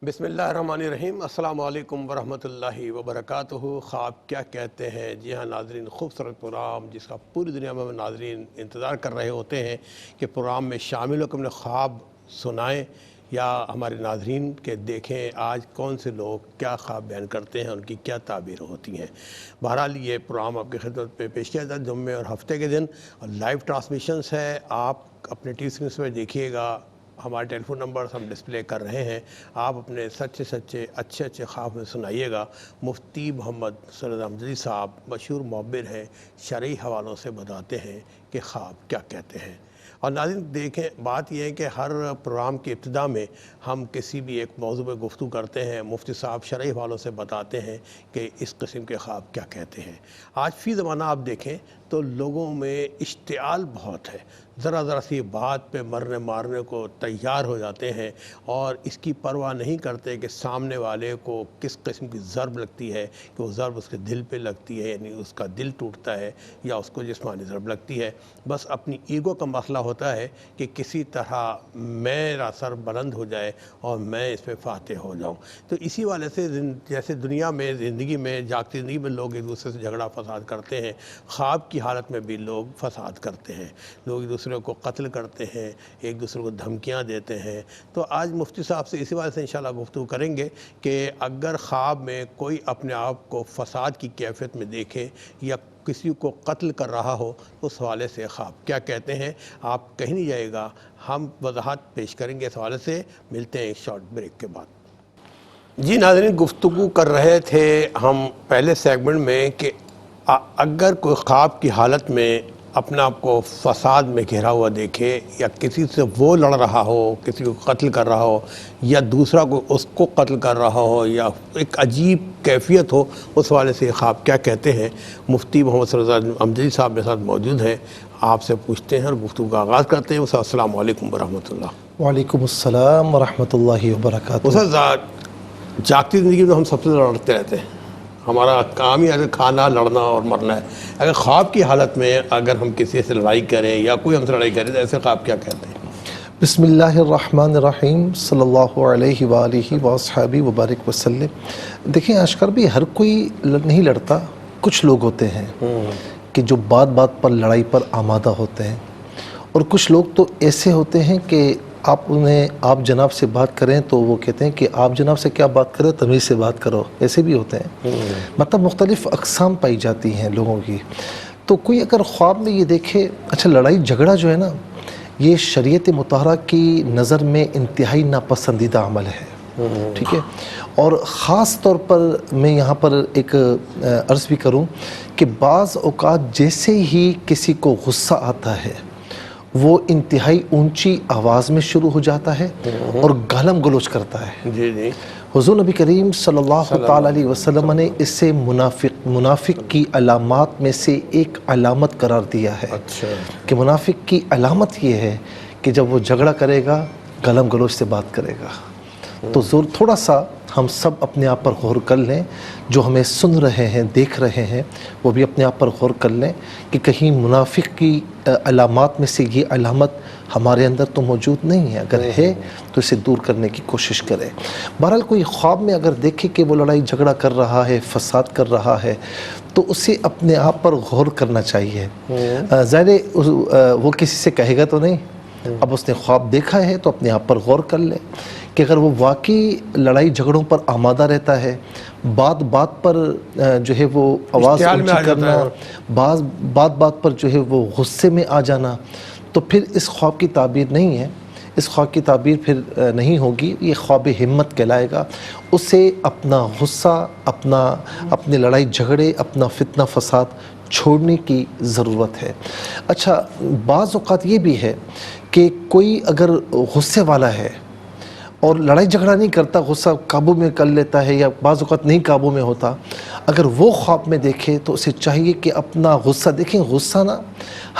بسم اللہ الرحمن الرحیم۔ السلام علیکم ورحمۃ اللہ وبرکاتہ۔ خواب کیا کہتے ہیں؟ جی ہاں ناظرین، خوبصورت پروگرام جس کا پوری دنیا میں ناظرین انتظار کر رہے ہوتے ہیں کہ پروگرام میں شامل ہو کے اپنے خواب سنائیں یا ہمارے ناظرین کے دیکھیں آج کون سے لوگ کیا خواب بیان کرتے ہیں، ان کی کیا تعبیر ہوتی ہیں۔ بہرحال یہ پروگرام آپ کی خدمت پہ پیش کیا جاتا ہے جمعے اور ہفتے کے دن، اور لائیو ٹرانسمیشنز ہے۔ آپ اپنے ٹی وی اسکرین پہ دیکھیے گا، ہمارے ٹیلی فون نمبرز ہم ڈسپلے کر رہے ہیں۔ آپ اپنے سچے اچھے خواب میں سنائیے گا۔ مفتی محمد سرور امجدی صاحب مشہور معبر ہیں، شرعی حوالوں سے بتاتے ہیں کہ خواب کیا کہتے ہیں۔ اور ناظرین دیکھیں، بات یہ ہے کہ ہر پروگرام کی ابتدا میں ہم کسی بھی ایک موضوع پہ گفتگو کرتے ہیں، مفتی صاحب شرعی حوالوں سے بتاتے ہیں کہ اس قسم کے خواب کیا کہتے ہیں۔ آج فی زمانہ آپ دیکھیں تو لوگوں میں اشتعال بہت ہے، ذرا سی بات پہ مرنے مارنے کو تیار ہو جاتے ہیں، اور اس کی پرواہ نہیں کرتے کہ سامنے والے کو کس قسم کی ضرب لگتی ہے، کہ وہ ضرب اس کے دل پہ لگتی ہے، یعنی اس کا دل ٹوٹتا ہے، یا اس کو جسمانی ضرب لگتی ہے۔ بس اپنی ایگو کا مسئلہ ہوتا ہے کہ کسی طرح میرا سر بلند ہو جائے اور میں اس پہ فاتح ہو جاؤں۔ تو اسی والے سے جیسے دنیا میں زندگی میں جاگتی زندگی میں لوگ ایک دوسرے سے جھگڑا فساد کرتے ہیں، خواب کی حالت میں بھی لوگ فساد کرتے ہیں، لوگ ایک دوسرے کو قتل کرتے ہیں، ایک دوسرے کو دھمکیاں دیتے ہیں۔ تو آج مفتی صاحب سے اسی وجہ سے انشاءاللہ گفتگو کریں گے کہ اگر خواب میں کوئی اپنے آپ کو فساد کی کیفیت میں دیکھے یا کسی کو قتل کر رہا ہو تو اس حوالے سے خواب کیا کہتے ہیں۔ آپ کہیں نہیں جائے گا، ہم وضاحت پیش کریں گے اس حوالے سے۔ ملتے ہیں ایک شارٹ بریک کے بعد۔ جی ناظرین، گفتگو کر رہے تھے ہم پہلے سیگمنٹ میں کہ اگر کوئی خواب کی حالت میں اپنے آپ کو فساد میں گھرا ہوا دیکھے، یا کسی سے وہ لڑ رہا ہو، کسی کو قتل کر رہا ہو، یا دوسرا کو اس کو قتل کر رہا ہو، یا ایک عجیب کیفیت ہو، اس حوالے سے خواب کیا کہتے ہیں۔ مفتی محمد سرور امجدی صاحب میرے ساتھ موجود ہیں، آپ سے پوچھتے ہیں اور گفتگو کا آغاز کرتے ہیں۔ السلام علیکم ورحمۃ اللہ۔ وعلیکم السلام ورحمۃ اللہ وبرکاتہ۔ جاگتی زندگی میں ہم سب سے لڑتے رہتے ہیں، ہمارا کام ہی ہے کھانا، لڑنا اور مرنا ہے۔ اگر خواب کی حالت میں اگر ہم کسی سے لڑائی کریں یا کوئی ہم سے لڑائی کرے تو ایسے خواب کیا کہتے ہیں؟ بسم اللہ الرحمن الرحیم، صلی اللہ علیہ وآلہ وصحبہ وبارک وسلم۔ دیکھیں اشکر بھی، ہر کوئی نہیں لڑتا، کچھ لوگ ہوتے ہیں کہ جو بات بات پر لڑائی پر آمادہ ہوتے ہیں، اور کچھ لوگ تو ایسے ہوتے ہیں کہ آپ جناب سے بات کریں تو وہ کہتے ہیں کہ آپ جناب سے کیا بات کریں، تمیز سے بات کرو۔ ایسے بھی ہوتے ہیں، مطلب مختلف اقسام پائی جاتی ہیں لوگوں کی۔ تو کوئی اگر خواب میں یہ دیکھے، اچھا لڑائی جھگڑا جو ہے نا، یہ شریعت مطہرہ کی نظر میں انتہائی ناپسندیدہ عمل ہے، ٹھیک ہے۔ اور خاص طور پر میں یہاں پر ایک عرض بھی کروں کہ بعض اوقات جیسے ہی کسی کو غصہ آتا ہے وہ انتہائی اونچی آواز میں شروع ہو جاتا ہے اور گالم گلوچ کرتا ہے۔ جی جی، حضور نبی کریم صلی اللہ تعالیٰ علیہ وسلم نے اسے منافق کی علامات میں سے ایک علامت قرار دیا ہے کہ منافق کی علامت یہ ہے کہ جب وہ جھگڑا کرے گا گالم گلوچ سے بات کرے گا۔ تو تھوڑا سا ہم سب اپنے آپ پر غور کر لیں، جو ہمیں سن رہے ہیں دیکھ رہے ہیں وہ بھی اپنے آپ پر غور کر لیں کہ کہیں منافق کی علامات میں سے یہ علامت ہمارے اندر تو موجود نہیں ہے، اگر ہے تو اسے دور کرنے کی کوشش کریں۔ بہرحال کوئی خواب میں اگر دیکھے کہ وہ لڑائی جھگڑا کر رہا ہے، فساد کر رہا ہے، تو اسے اپنے آپ پر غور کرنا چاہیے۔ ظاہر وہ کسی سے کہے گا تو نہیں، اب اس نے خواب دیکھا ہے تو اپنے آپ پر غور کر لے کہ اگر وہ واقعی لڑائی جھگڑوں پر آمادہ رہتا ہے، بات بات پر جو ہے وہ آواز اونچی کرنا، بات بات پر جو ہے وہ غصے میں آ جانا، تو پھر اس خواب کی تعبیر نہیں ہے، اس خواب کی تعبیر پھر نہیں ہوگی، یہ خواب ہمت کہلائے گا۔ اسے اپنا غصہ، اپنے لڑائی جھگڑے، اپنا فتنہ فساد چھوڑنے کی ضرورت ہے۔ اچھا بعض اوقات یہ بھی ہے کہ کوئی اگر غصے والا ہے اور لڑائی جھگڑا نہیں کرتا، غصہ قابو میں کر لیتا ہے یا بعض اوقات نہیں قابو میں ہوتا، اگر وہ خواب میں دیکھے تو اسے چاہیے کہ اپنا غصہ، دیکھیں غصہ نا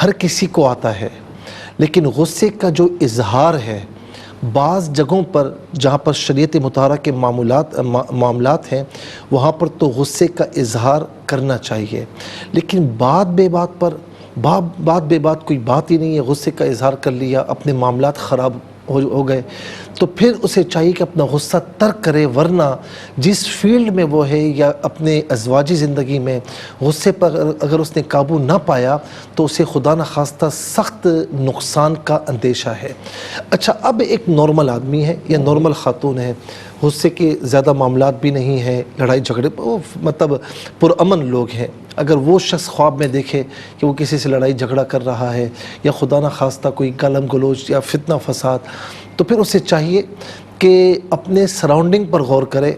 ہر کسی کو آتا ہے، لیکن غصے کا جو اظہار ہے بعض جگہوں پر جہاں پر شریعت مطہرہ کے معاملات ہیں وہاں پر تو غصے کا اظہار کرنا چاہیے، لیکن بات بے بات کوئی بات ہی نہیں ہے، غصے کا اظہار کر لیا، اپنے معاملات خراب ہو گئے تو پھر اسے چاہیے کہ اپنا غصہ ترک کرے، ورنہ جس فیلڈ میں وہ ہے یا اپنے ازواجی زندگی میں غصے پر اگر اس نے قابو نہ پایا تو اسے خدا نخواستہ سخت نقصان کا اندیشہ ہے۔ اچھا، اب ایک نارمل آدمی ہے یا نارمل خاتون ہے، غصے کے زیادہ معاملات بھی نہیں ہیں، لڑائی جھگڑے مطلب پرامن لوگ ہیں، اگر وہ شخص خواب میں دیکھے کہ وہ کسی سے لڑائی جھگڑا کر رہا ہے یا خدا نخواستہ کوئی گالم گلوچ یا فتنہ فساد، تو پھر اسے چاہیے کہ اپنے سراؤنڈنگ پر غور کرے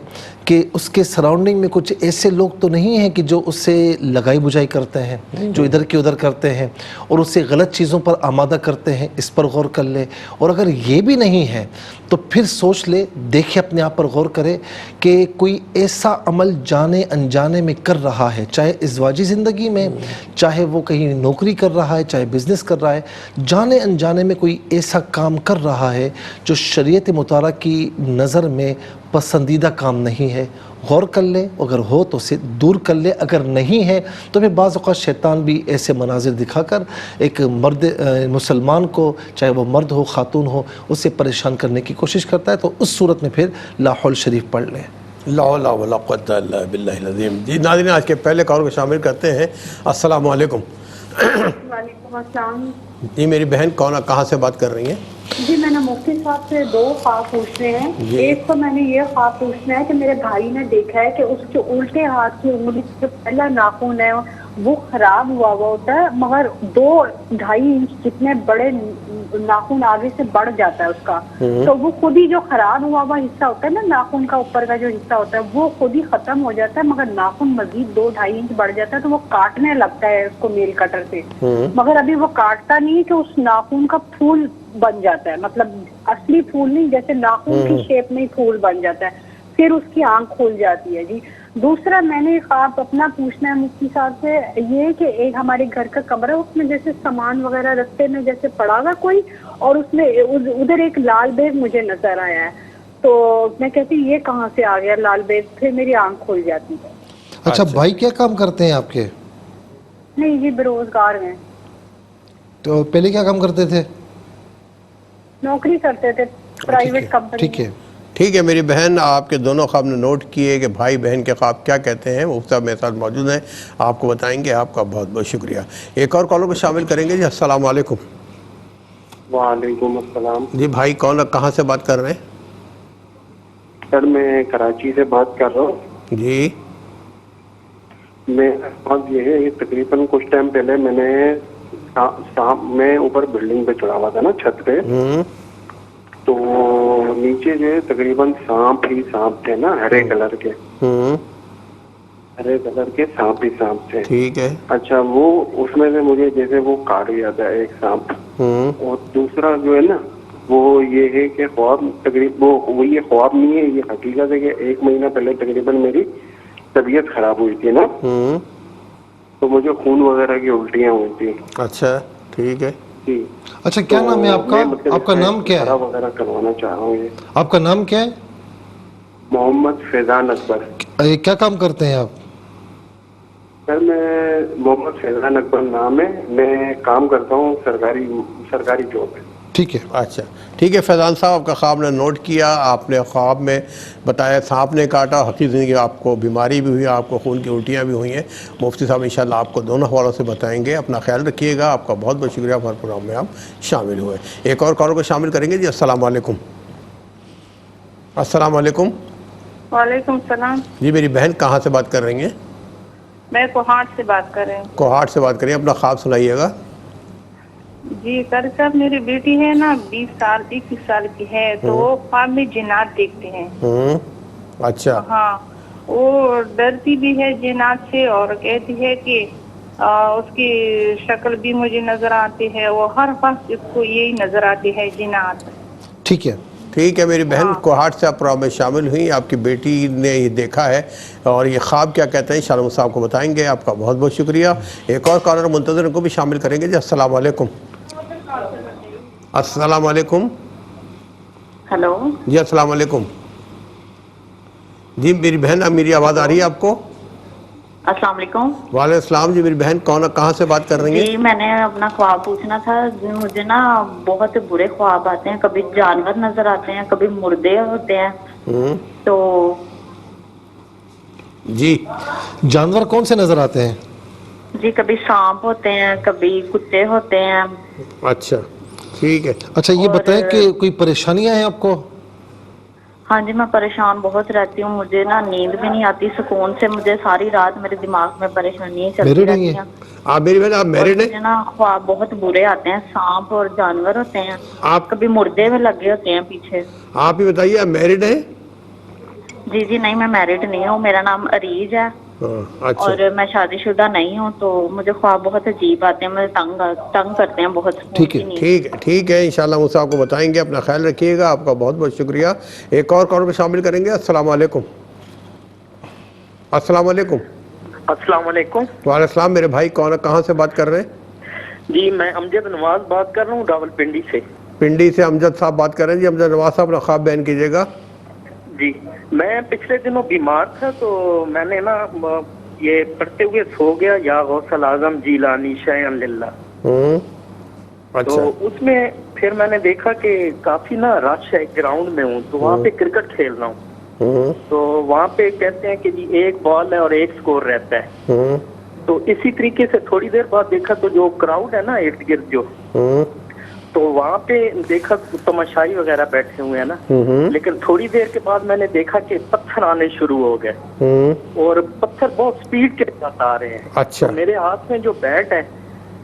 کہ اس کے سراؤنڈنگ میں کچھ ایسے لوگ تو نہیں ہیں کہ جو اس سے لگائی بجائی کرتے ہیں، جو ادھر کی ادھر کرتے ہیں اور اسے غلط چیزوں پر آمادہ کرتے ہیں، اس پر غور کر لے۔ اور اگر یہ بھی نہیں ہے تو پھر سوچ لے، دیکھے، اپنے آپ پر غور کرے کہ کوئی ایسا عمل جانے انجانے میں کر رہا ہے، چاہے ازواجی زندگی میں، چاہے وہ کہیں نوکری کر رہا ہے، چاہے بزنس کر رہا ہے، جانے انجانے میں کوئی ایسا کام کر رہا ہے جو شریعت مطالعہ کی نظر میں پسندیدہ کام نہیں ہے۔ غور کر لے، اگر ہو تو اسے دور کر لے، اگر نہیں ہے تو پھر بعض اوقات شیطان بھی ایسے مناظر دکھا کر ایک مرد مسلمان کو، چاہے وہ مرد ہو خاتون ہو، اسے پریشان کرنے کی کوشش کرتا ہے، تو اس صورت میں پھر لا حول شریف پڑھ لیں۔ لا حول ولا قوۃ الا باللہ العظیم۔ جی ناظرین، آج کے پہلے کال کو شامل کرتے ہیں۔ السلام علیکم۔ وعلیکم السلام۔ جی میری بہن کہاں سے بات کر رہی ہیں؟ جی میں نے مفتی صاحب سے 2 خواب پوچھنے ہیں۔ ایک تو میں نے یہ خواب پوچھنا ہے کہ میرے بھائی نے دیکھا ہے کہ اس کے الٹے ہاتھ کی انگلی جو پہلا ناخن ہے وہ خراب ہوا ہوتا ہے، مگر 2-2.5 انچ جتنے بڑے ناخن آگے سے بڑھ جاتا ہے اس کا، تو وہ خود ہی جو خراب ہوا حصہ ہوتا ہے نا، ناخن کا اوپر کا جو حصہ ہوتا ہے وہ خود ہی ختم ہو جاتا ہے، مگر ناخن مزید 2-2.5 انچ بڑھ جاتا ہے، تو وہ کاٹنے لگتا ہے اس کو نیل کٹر سے، مگر ابھی وہ کاٹتا نہیں کہ اس ناخن کا پھول بن جاتا ہے، مطلب اصلی پھول نہیں، جیسے ناخن کی شیپ میں ہی پھول بن جاتا ہے، پھر اس کی آنکھ کھل جاتی ہے۔ جی دوسرا میں نے خواب اپنا پوچھنا ہے مفتی صاحب سے، یہ کہ ایک ہمارے گھر کا کمرہ، اس میں جیسے سامان وغیرہ رستے میں جیسے پڑا ہوا کوئی، اور اس میں ادھر ایک لال بیگ مجھے نظر آیا ہے، تو میں کہتی یہ کہاں سے آ گیا لال بیگ، پھر میری آنکھ کھل جاتی ہے۔ اچھا، بھائی کیا کام کرتے ہیں آپ کے؟ نہیں جی، بے روزگار ہیں۔ تو پہلے کیا کام کرتے تھے؟ نوکری کرتے تھے پرائیویٹ کمپنی۔ ٹھیک ہے، ٹھیک ہے میری بہن، آپ کے دونوں خواب نے نوٹ کیے کہ بھائی بہن کے خواب کیا کہتے ہیں، مفتی صاحب میرے ساتھ موجود ہیں، آپ کو بتائیں گے۔ آپ کا بہت بہت شکریہ۔ ایک اور کالر کو شامل کریں گے۔ جی السلام علیکم۔ وعلیکم السلام۔ جی بھائی کہاں سے بات کر رہے ہیں؟ سر میں کراچی سے بات کر رہا ہوں۔ جی میرا بات یہ ہے، تقریباً کچھ ٹائم پہلے میں اوپر بلڈنگ پہ چڑھا ہوا تھا نا، چھت پہ، تو نیچے جو ہے تقریباً سانپ ہی سانپ تھے نا، ہرے کلر کے، ہرے کلر کے سانپ ہی سانپ تھے۔ ٹھیک ہے۔ اچھا، وہ اس میں سے مجھے جیسے وہ کاٹ گیا تھا ایک سانپ، اور دوسرا جو ہے نا وہ یہ ہے کہ خواب وہ یہ خواب نہیں ہے، یہ حقیقت ہے کہ 1 مہینہ پہلے تقریباً میری طبیعت خراب ہوئی تھی نا، تو مجھے خون وغیرہ کی الٹیاں ہوئی تھی۔ اچھا ٹھیک ہے۔ جی اچھا، کیا نام ہے آپ کا؟ آپ کا نام کیا ہے؟ وغیرہ کروانا چاہ رہا ہوں۔ یہ آپ کا نام کیا ہے؟ محمد فیضان اکبر۔ کیا کام کرتے ہیں آپ؟ سر میں محمد فیضان اکبر نام ہے، میں کام کرتا ہوں سرکاری جاب ہے۔ ٹھیک ہے، اچھا ٹھیک ہے فیضان صاحب، آپ کا خواب نے نوٹ کیا، آپ نے خواب میں بتایا سانپ نے کاٹا، حقیقی زندگی آپ کو بیماری بھی ہوئی، آپ کو خون کی الٹیاں بھی ہوئی ہیں۔ مفتی صاحب انشاءاللہ آپ کو دونوں حوالوں سے بتائیں گے۔ اپنا خیال رکھیے گا۔ آپ کا بہت بہت شکریہ، ہمارے پروگرام میں آپ شامل ہوئے۔ ایک اور کالر کو شامل کریں گے۔ جی السلام علیکم۔ السلام علیکم۔ وعلیکم السلام۔ جی میری بہن کہاں سے بات کر رہی ہیں؟ میں کوہاٹ سے بات کر رہی ہوں۔ کوہاٹ سے بات کریے، اپنا خواب سنائیے گا۔ جی قاری صاحب، میری بیٹی ہے نا 21 سال کی ہے، تو وہ خواب میں جنات دیکھتے ہیں۔ اچھا۔ ہاں، وہ ڈرتی بھی ہے جنات سے، اور کہتی ہے کہ اس کی شکل بھی مجھے نظر آتی ہے، وہ ہر وقت اس کو یہی نظر آتی ہے جنات۔ ٹھیک ہے، ٹھیک ہے میری بہن، کوہاٹ سے آپ پروگرام میں شامل ہوئی، آپ کی بیٹی نے یہ دیکھا ہے اور یہ خواب کیا کہتے ہیں انشاءاللہ صاحب کو بتائیں گے۔ آپ کا بہت بہت شکریہ۔ ایک اور کالر منتظر، ان کو بھی شامل کریں گے۔ جی السلام علیکم۔ السلام علیکم۔ ہلو جی السلام علیکم۔ جی میری بہن، اب میری آواز آ رہی ہے آپ کو؟ السلام علیکم. وعلیکم السلام جی. میری بہن کون کہاں سے بات کر رہی ہیں؟ جی میں نے اپنا خواب پوچھنا تھا. مجھے نا بہت برے خواب آتے ہیں, کبھی جانور نظر آتے ہیں, کبھی مردے ہوتے ہیں. تو جی جانور کون سے نظر آتے ہیں؟ جی کبھی سانپ ہوتے ہیں, کبھی کتے ہوتے ہیں. اچھا ٹھیک ہے. اچھا یہ اور بتائیں کہ کوئی پریشانیاں ہیں آپ کو؟ ہاں جی میں پریشان بہت رہتی ہوں, مجھے نا نیند بھی نہیں آتی سکون سے, مجھے ساری رات میرے دماغ میں پریشانیاں چلتی میرے نہیں رہتی ہے. ہیں. آپ میری بہن آپ اور میرڈ ہیں؟ مجھے نا خواب بہت برے آتے ہیں, سانپ اور جانور ہوتے ہیں, آپ کبھی مردے میں لگے ہوتے ہیں پیچھے. آپ ہی بتائیے آپ میرڈ ہیں؟ جی جی نہیں میں میرڈ نہیں ہوں, میرا نام عریج ہے اچھا اور میں شادی شدہ نہیں ہوں. تو مجھے خواب بہت عجیب آتے ہیں, مجھے تنگ کرتے ہیں بہت. سکون ٹھیک ہے کی نیند. ٹھیک ہے ٹھیک ہے انشاءاللہ مجھ سے آپ کو بتائیں گے. اپنا خیال رکھیے گا. آپ کا بہت بہت شکریہ. ایک اور کال میں شامل کریں گے. السلام علیکم. السلام علیکم. السلام علیکم. وعلیکم السلام. میرے بھائی کون کہاں سے بات کر رہے ہیں؟ جی میں امجد نواز بات کر رہا ہوں راول پنڈی سے. پنڈی سے امجد صاحب بات کر رہے ہیں. جی امجد نواز صاحب اپنا خواب بیان کیجیے گا. جی میں پچھلے دنوں بیمار تھا, تو میں نے نا یہ پڑھتے ہوئے سو گیا, یا غوث الاعظم جیلانی شیئن للہ. تو اچھا اس میں پھر میں نے دیکھا کہ کافی نا رش ہے, گراؤنڈ میں ہوں تو وہاں پہ کرکٹ کھیل رہا ہوں. تو وہاں پہ کہتے ہیں کہ جی ایک بال ہے اور ایک سکور رہتا ہے. تو اسی طریقے سے تھوڑی دیر بعد دیکھا تو جو کراؤڈ ہے نا ارد گرد جو, تو وہاں پہ دیکھا تماشائی وغیرہ بیٹھے ہوئے ہیں نا. لیکن تھوڑی دیر کے بعد میں نے دیکھا کہ پتھر آنے شروع ہو گئے, اور پتھر بہت سپیڈ کے ساتھ آ رہے ہیں. اچھا تو میرے ہاتھ میں جو بیٹ ہے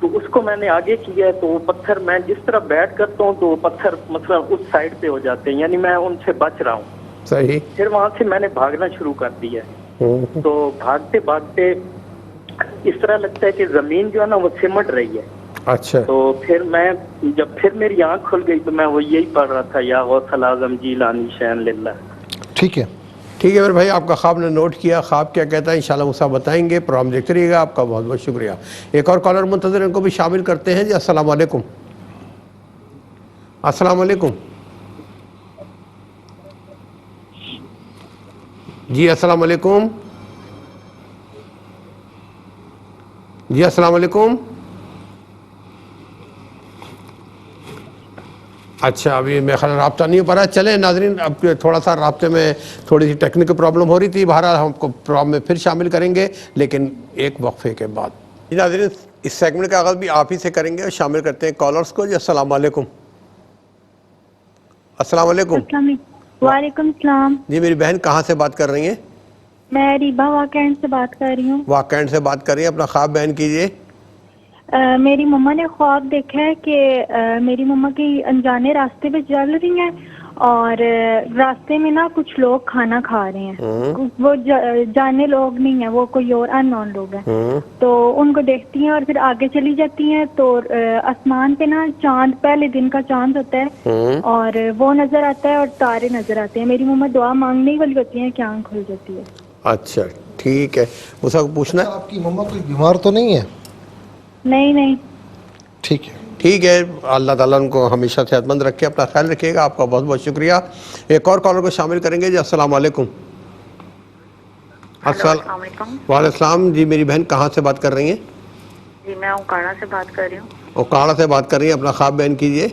تو اس کو میں نے آگے کیا ہے, تو وہ پتھر میں جس طرح بیٹ کرتا ہوں تو وہ پتھر مطلب اس سائڈ پہ ہو جاتے ہیں, یعنی میں ان سے بچ رہا ہوں. صحیح. پھر وہاں سے میں نے بھاگنا شروع کر دیا. تو بھاگتے بھاگتے اس طرح لگتا ہے کہ زمین جو ہے نا وہ سمٹ رہی ہے. اچھا تو پھر میں جب پھر میری آنکھ کھل گئی تو میں وہ یہی پڑھ رہا تھا, یا غوث الاعظم جیلانی شیئن للہ. ٹھیک ہے ٹھیک ہے میرے بھائی, آپ کا خواب نے نوٹ کیا. خواب کیا کہتا ہے انشاءاللہ مجھ سے بتائیں گے. پروگرام دیکھتے رہیے گا. آپ کا بہت بہت شکریہ. ایک اور کالر منتظر, ان کو بھی شامل کرتے ہیں. جی السلام علیکم. السلام علیکم. جی السلام علیکم. جی السلام علیکم. اچھا ابھی میرے خیال رابطہ نہیں ہو پا رہا ہے. چلیں ناظرین, اب تھوڑا سا رابطے میں تھوڑی سی ٹیکنیکل پرابلم ہو رہی تھی. بہرحال ہم کو پروگرام میں پھر شامل کریں گے, لیکن ایک وقفے کے بعد. جی ناظرین, اس سیگمنٹ کا آغاز بھی آپ ہی سے کریں گے, اور شامل کرتے ہیں کالرز کو. جی السلام علیکم. السلام علیکم. وعلیکم السلام. جی میری بہن کہاں سے بات کر رہی ہیں؟ میں ریبا واقعین سے بات کر رہی ہوں. واقعین سے بات کر رہی ہیں. اپنا خواب بیان کیجیے. میری مما نے خواب دیکھا ہے کہ میری مما کی انجانے راستے پہ چل رہی ہیں, اور راستے میں نا کچھ لوگ کھانا کھا رہے ہیں. وہ جانے لوگ نہیں ہیں, وہ کوئی اور ان نون لوگ ہیں. تو ان کو دیکھتی ہیں اور پھر آگے چلی جاتی ہیں. تو آسمان پہ نا چاند, پہلے دن کا چاند ہوتا ہے, اور وہ نظر آتا ہے اور تارے نظر آتے ہیں. میری مما دعا مانگنے والی ہوتی ہیں کہ آنکھ کھل جاتی ہے. اچھا ٹھیک ہے. اس کو پوچھنا آپ کی مما کوئی بیمار تو نہیں ہے؟ نہیں نہیں. ٹھیک ہے ٹھیک ہے. اللہ تعالیٰ ان کو ہمیشہ صحت مند رکھے. اپنا خیال رکھیے گا. آپ کا بہت بہت شکریہ. ایک اور کالر کو شامل کریں گے. جی السلام علیکم. السلام علیکم. وعلیکم السلام. جی میری بہن کہاں سے بات کر رہی ہیں؟ جی میں اوکاڑا سے بات کر رہی ہوں. اوکاڑا سے بات کر رہی ہیں. اپنا خواب بیان کیجیے.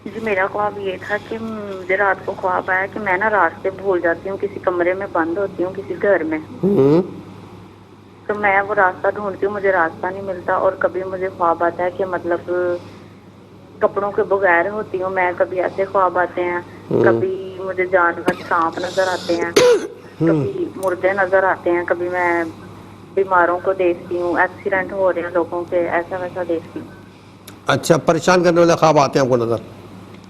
جی میرا خواب یہ تھا کہ مجھے رات کو خواب آیا کہ میں نا راستے بھول جاتی ہوں, کسی کمرے میں بند ہوتی ہوں کسی گھر میں. تو میں وہ راستہ ڈھونڈتی ہوں, مجھے راستہ نہیں ملتا. اور کبھی مجھے خواب آتا ہے کہ مطلب کپڑوں کے بغیر ہوتی ہوں میں, کبھی ایسے خواب آتے ہیں. کبھی مجھے جانور سانپ نظر آتے ہیں, کبھی مردے نظر آتے ہیں, کبھی میں بیماروں کو دیکھتی ہوں, ایکسیڈنٹ ہو رہے ہیں لوگوں کے, ایسا ویسا دیکھتی ہوں. اچھا پریشان کرنے والے خواب آتے ہیں آپ کو نظر؟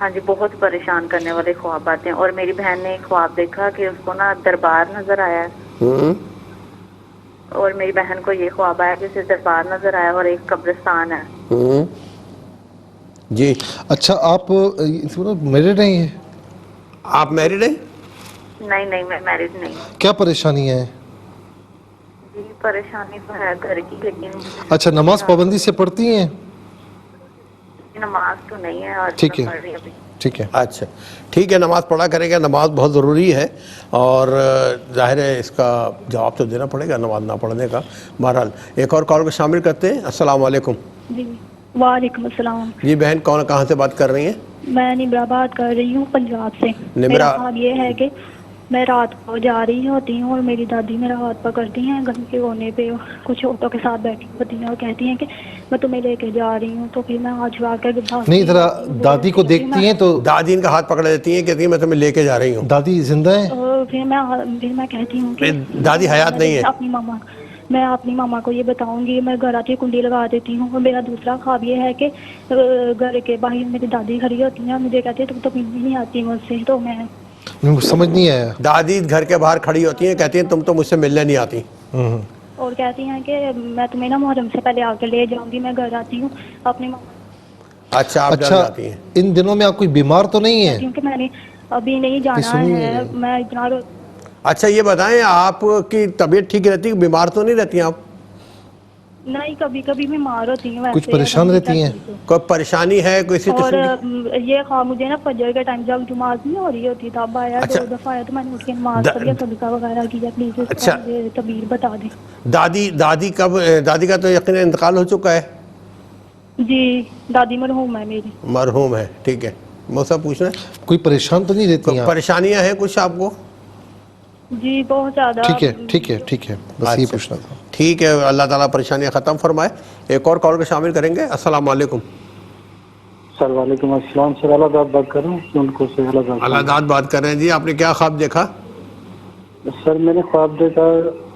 ہاں جی بہت پریشان کرنے والے خواب آتے ہیں. اور میری بہن نے ایک خواب دیکھا کہ اس کو نا دربار نظر آیا ہے, اور میری بہن کو یہ خواب آیا کہ اسے دربار نظر آیا اور ایک قبرستان ہے. جی اچھا آپ میرڈ ہیں؟ یہ آپ میرڈ ہیں؟ نہیں نہیں میں میرڈ نہیں. کیا پریشانی ہے؟ جی پریشانی تو ہے گھر کی, لیکن اچھا نماز پابندی سے پڑھتی ہیں؟ نماز تو نہیں ہے آج ٹھیک میں ہے پڑھ رہی ابھی. ٹھیک ہے. اچھا ٹھیک ہے، نماز پڑھا کرے گا، نماز بہت ضروری ہے اور ظاہر ہے اس کا جواب تو دینا پڑے گا نماز نہ پڑھنے کا. بہرحال ایک اور کال کو شامل کرتے ہیں. السلام علیکم. جی وعلیکم السلام. جی بہن کون کہاں سے بات کر رہی ہیں؟ میں نمرا بات کر رہی ہوں پنجاب سے. نمرا. میرا خواب یہ ہے کہ میں رات کو جا رہی ہوتی ہوں اور میری دادی میرا ہاتھ پکڑتی ہیں گھر کے کونے پہ، کچھ عورتوں کے ساتھ بیٹھی ہوتی ہیں اور کہتی ہیں کہ میں تمہیں لے کے جا رہی ہوں. تو پھر میں آج آ کر نہیں ذرا دادی کو دیکھتی ہیں تو دادی ان کا ہاتھ پکڑ دیتی ہیں، کہتی ہیں میں تمہیں لے کے جا رہی ہوں. دادی زندہ ہیں؟ پھر میں کہتی ہوں کہ دادی حیات نہیں ہے. میں اپنی ماما کو یہ بتاؤں گی، میں گھر آتی کنڈی لگا دیتی ہوں. اور میرا دوسرا خواب یہ ہے کہ گھر کے باہر میری دادی کھڑی ہوتی ہیں، مجھے کہتی ہے تم تو ملنے نہیں آتی مجھ سے. تو میں سمجھ نہیں آیا. دادی گھر کے باہر کھڑی ہوتی ہیں، کہتی ہیں تم تو مجھ سے ملنے نہیں آتی، اور کہتی ہیں کہ میں تمہیں نا محرم سے پہلے آ کے لے جاؤں گی. میں گھر آتی ہوں اپنے ماما. اچھا آپ گھر جاتی ہیں. ان دنوں میں آپ کوئی بیمار تو نہیں ہے؟ کیونکہ میں نے ابھی نہیں جانا ہے، میں اتنا اچھا یہ بتائیں آپ کی طبیعت ٹھیک رہتی ہے، بیمار تو نہیں رہتی آپ؟ نہیں، کبھی کبھی بیمار ہوتی ہیں، کچھ پریشان رہتی ہیں؟ کوئی پریشانی ہے کسی اور قسم کی؟ یہ خواب مجھے نا فجر کے ٹائم جب نماز نہیں ہو رہی ہوتی تب آیا، 2 دفعہ آیا. تو میں نے اٹھ کے نماز پڑھی، صدقہ وغیرہ کیا. پلیز اس کا مجھے تعبیر بتا دیں. دادی کا تو یقیناً انتقال ہو چکا ہے؟ جی دادی مرحوم ہے میری. مرحوم ہے، ٹھیک ہے. مجھ سے پوچھنا ہے کوئی پریشان تو نہیں رہتی ہیں؟ پریشانیاں ہیں کچھ آپ کو؟ جی بہت زیادہ. ٹھیک ہے بس یہ پوچھنا تھا. ٹھیک ہے، اللہ تعالیٰ پریشانیاں ختم فرمائے. ایک اور کال کو شامل کریں گے. السلام علیکم. سر وعلیکم السلام. سر اللہ داد بات کر رہا ہوں ان کو سے. اللہ داد بات کر رہے ہیں جی. آپ نے کیا خواب دیکھا؟ سر میں نے خواب دیکھا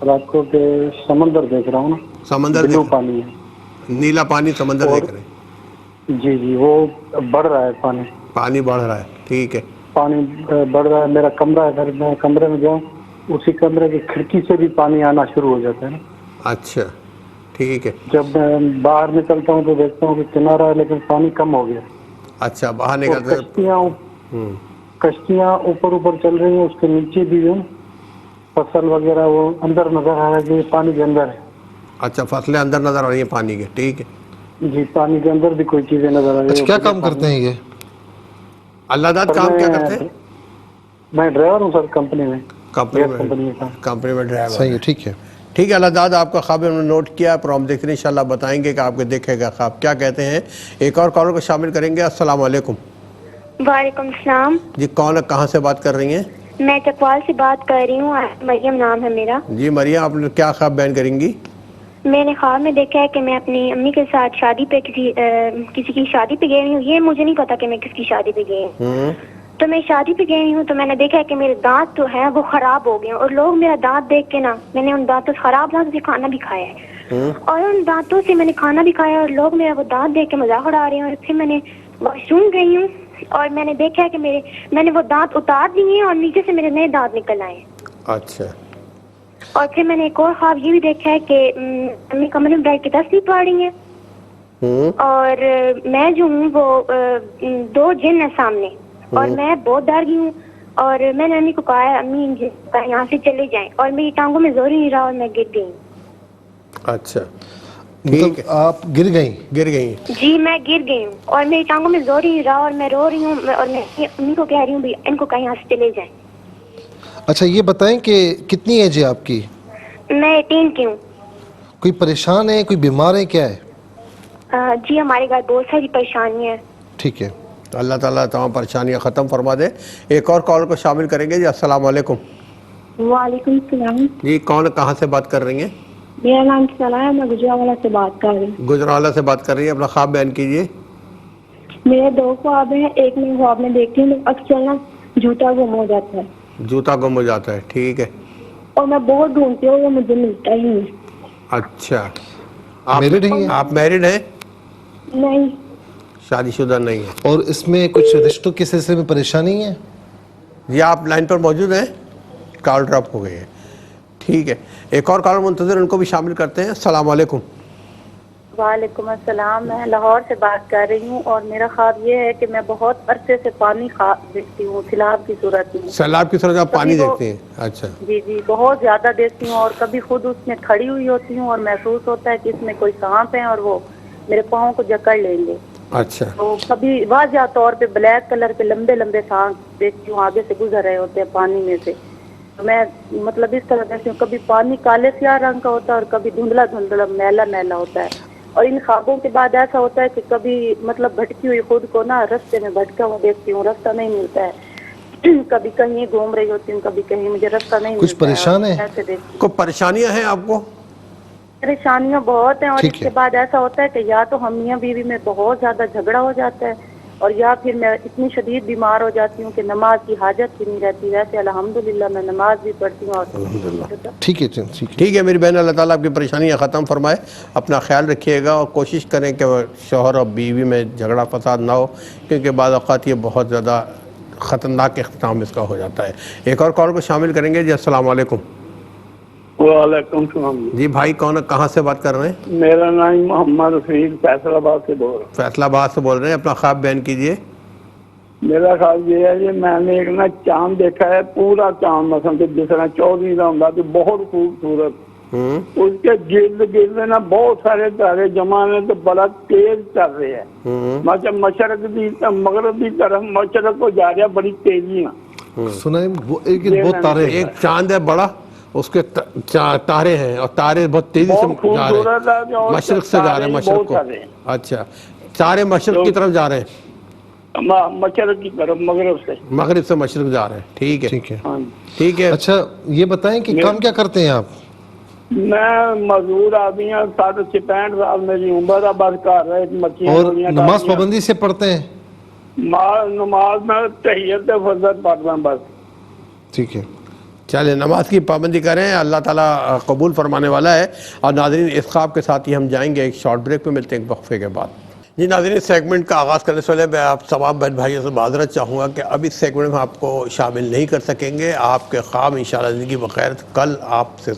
رات کو کہ سمندر دیکھ رہا ہوں نا. سمندر بلو پانی ہے، نیلا پانی سمندر دیکھ رہے ہیں؟ جی وہ بڑھ رہا ہے پانی بڑھ رہا ہے، ٹھیک ہے. پانی بڑھ رہا ہے. میرا کمرہ ہے، اگر میں کمرے میں جاؤں اسی کمرے کی کھڑکی سے بھی پانی آنا شروع ہو جاتا ہے نا. اچھا ٹھیک ہے. جب میں باہر نکلتا ہوں تو دیکھتا ہوں کہ کنارہ ہے لیکن پانی کم ہو گیا. اچھا باہر نکلتے کشتیاں اوپر چل رہی ہیں، اس کے نیچے بھی ہے فصل وغیرہ وہ اندر نظر آ رہا ہے کہ پانی کے اندر ہے. اچھا فصلیں اندر نظر آ رہی ہیں پانی کے، ٹھیک ہے. جی پانی کے اندر بھی کوئی چیزیں نظر آ رہی ہیں. کیا کام کرتے ہیں یہ اللہ داد؟ کام کیا کرتے ہیں؟ میں ڈرائیور ہوں سر، کمپنی میں ڈرائیور. صحیح ہے، ٹھیک ہے. ٹھیک ہے. اللہ داد آپ کا خواب ہم نے نوٹ کیا، پروگرام دیکھ رہے ہیں، انشاءاللہ بتائیں گے کہ آپ کے دیکھے گا خواب کیا کہتے ہیں. ایک اور کالر کو شامل کریں گے. السلام علیکم. وعلیکم السلام. جی کون کہاں سے بات کر رہی ہیں؟ میں چکوال سے بات کر رہی ہوں، مریم نام ہے میرا. جی مریم آپ کیا خواب بیان کریں گی؟ میں نے خواب میں دیکھا ہے کہ میں اپنی امی کے ساتھ شادی پہ کسی کی شادی پہ گئی ہوں. یہ مجھے نہیں پتا کہ میں کس کی شادی پہ گئی ہوں. تو میں شادی پہ گئی ہوں تو میں نے دیکھا ہے کہ میرے دانت تو ہیں وہ خراب ہو گئے ہیں. اور لوگ میرا دانت دیکھ کے نا، میں نے ان دانتوں سے خراب دانتوں سے کھانا بھی کھایا ہے اور ان دانتوں سے میں نے کھانا بھی کھایا اور لوگ میرا وہ دانت دیکھ کے مذاق اڑا رہے ہیں. اور پھر میں نے واش روم گئی ہوں اور میں نے دیکھا ہے کہ میں نے وہ دانت اتار دیے ہیں اور نیچے سے میرے نئے دانت نکل آئے ہیں. اچھا. اور پھر میں نے ایک اور خواب یہ بھی دیکھا ہے کہ امی کمرے میں بیٹھ کے تسبیح پڑھ رہی ہیں اور میں جو ہوں وہ 2 جن ہیں سامنے اور میں بہت ڈر گئی ہوں. اور میں نے امی کو کہا امی یہاں سے چلے جائیں اور میری ٹانگوں میں زور ہی نہیں رہا اور میں گر گئی. اچھا ٹھیک ہے. آپ گر گئیں؟ جی میں گر گئی ہوں اور میری ٹانگوں میں زور ہی نہیں رہا اور میں رو رہی ہوں اور میں امی کو کہہ رہی ہوں ان کو کہیں یہاں سے چلے جائیں. اچھا یہ بتائیں کہ کتنی ایج ہے آپ کی؟ میں 18 کی ہوں. کوئی پریشان ہے، کوئی بیمار ہے، کیا ہے؟ جی ہمارے گھر بہت ساری پریشانیاں ہیں. ٹھیک ہے. اللہ تعالیٰ تمام پریشانیاں ختم فرما دے. ایک اور کال کو شامل کریں گے. جی السلام علیکم. وعلیکم السلام. جی کون کہاں سے بات کر رہی ہیں؟ میرا نام ثنا ہے، میں گجرانوالہ سے بات کر رہی ہوں. گجرانوالہ سے بات کر رہی ہیں. اپنا خواب بیان کیجیے. میرے 2 خواب ہیں. ایک میں خواب میں دیکھتی ہوں اکثر نا جوتا گم ہو جاتا ہے. جوتا گم ہو جاتا ہے، ٹھیک ہے. اور میں بہت ڈھونڈتی ہوں وہ مجھے ملتا ہی نہیں. اچھا آپ میرڈ ہیں؟ نہیں. شادی شدہ نہیں ہے. اور اس میں کچھ رشتوں کے سلسلے میں پریشانی ہے؟ جی آپ لائن پر موجود ہیں؟ کال ڈراپ ہو گئی ہے، ٹھیک ہے. ایک اور کال منتظر، ان کو بھی شامل کرتے ہیں. السلام علیکم. وعلیکم السلام. میں لاہور سے بات کر رہی ہوں اور میرا خواب یہ ہے کہ میں بہت عرصے سے پانی دیکھتی ہوں سیلاب کی صورت میں. سیلاب کی صورت آپ پانی دیکھتی ہیں؟ اچھا. جی بہت زیادہ دیکھتی ہوں اور کبھی خود اس میں کھڑی ہوئی ہوتی ہوں اور محسوس ہوتا ہے کہ اس میں کوئی سانپ ہے اور وہ میرے پاؤں کو جکڑ لیں گے. اچھا. تو کبھی واضح طور پہ بلیک کلر کے لمبے لمبے سانپ دیکھتی ہوں آگے سے گزر رہے ہوتے ہیں پانی میں سے. تو میں مطلب اس طرح دیکھتی ہوں کبھی پانی کالے سیاہ رنگ کا ہوتا ہے اور کبھی دھندلا دھندلا میلا میلا ہوتا ہے. اور ان خوابوں کے بعد ایسا ہوتا ہے کہ کبھی مطلب بھٹکی ہوئی خود کو نا رستے میں بھٹکا ہوا دیکھتی ہوں, راستہ نہیں ملتا ہے. کبھی کہیں گھوم رہی ہوتی ہوں, کبھی کہیں مجھے راستہ نہیں ملتا. کچھ پریشان ہے؟ ایسے دیکھتی ہوں. کوئی پریشانیاں ہیں آپ کو؟ پریشانیاں بہت ہیں, اور اس کے بعد ایسا ہوتا ہے کہ یا تو ہم میاں بیوی میں بہت زیادہ جھگڑا ہو جاتا ہے, اور یا پھر میں اتنی شدید بیمار ہو جاتی ہوں کہ نماز کی حاجت ہی نہیں رہتی. ویسے الحمدللہ میں نماز بھی پڑھتی ہوں. اور ٹھیک ہے ٹھیک ہے میری بہن, اللہ تعالیٰ آپ کی پریشانیاں ختم فرمائے. اپنا خیال رکھیے گا اور کوشش کریں کہ شوہر اور بیوی میں جھگڑا فساد نہ ہو, کیونکہ بعض اوقات یہ بہت زیادہ خطرناک اختتام اس کا ہو جاتا ہے. ایک اور کال کو شامل کریں گے. جی السلام علیکم. وعلیکم السلام. جی بھائی کون, کہاں سے بات کر رہے ہیں؟ میرا نام محمد رفیق فیصل آباد سے بول رہا ہوں. فیصل آباد سے بول رہے ہیں. اپنا خواب بیان کیجئے. میرا خیال یہ ہے کہ میں نے ایک نا چاند دیکھا ہے, پورا چاند مثلا کہ جس طرح 14 کا ہوتا تو بہت خوبصورت, اس کے گرد گرد نا بہت سارے تارے جمع ہیں تو بڑا تیز چل رہے ہیں. مطلب مشرق کی مغرب کی طرف مشرق کو جا رہا ہے بڑی تیزی میں. سنیں بہت تارے, ایک چاند ہے بڑا, اس کے تارے ہیں اور تارے بہت تیزی سے جا رہے ہیں, مشرق سے جا رہے ہیں مشرق کو. اچھا, تارے مشرق کی طرف جا رہے ہیں؟ مشرق کی طرف مغرب سے, مغرب سے مشرق جا رہے ہیں. ٹھیک ہے ٹھیک ہے. اچھا یہ بتائیں کہ کام کیا کرتے ہیں آپ؟ میں مزدور آدمی ہوں, 65 سال میری عمر ہے, بس کر رہے مچھلیاں. اور نماز پابندی سے پڑھتے ہیں؟ نماز میں تحیت فضل پڑھتا ہوں بس. ٹھیک ہے, چلیں نماز کی پابندی کریں, اللہ تعالیٰ قبول فرمانے والا ہے. اور ناظرین اس خواب کے ساتھ ہی ہم جائیں گے ایک شارٹ بریک پہ, ملتے ہیں ایک وقفے کے بعد. جی ناظرین, اس سیگمنٹ کا آغاز کرنے سے پہلے میں آپ تمام بہن بھائیوں سے معذرت چاہوں گا کہ اب اس سیگمنٹ میں آپ کو شامل نہیں کر سکیں گے. آپ کے خواب انشاءاللہ زندگی بخیر کل آپ سے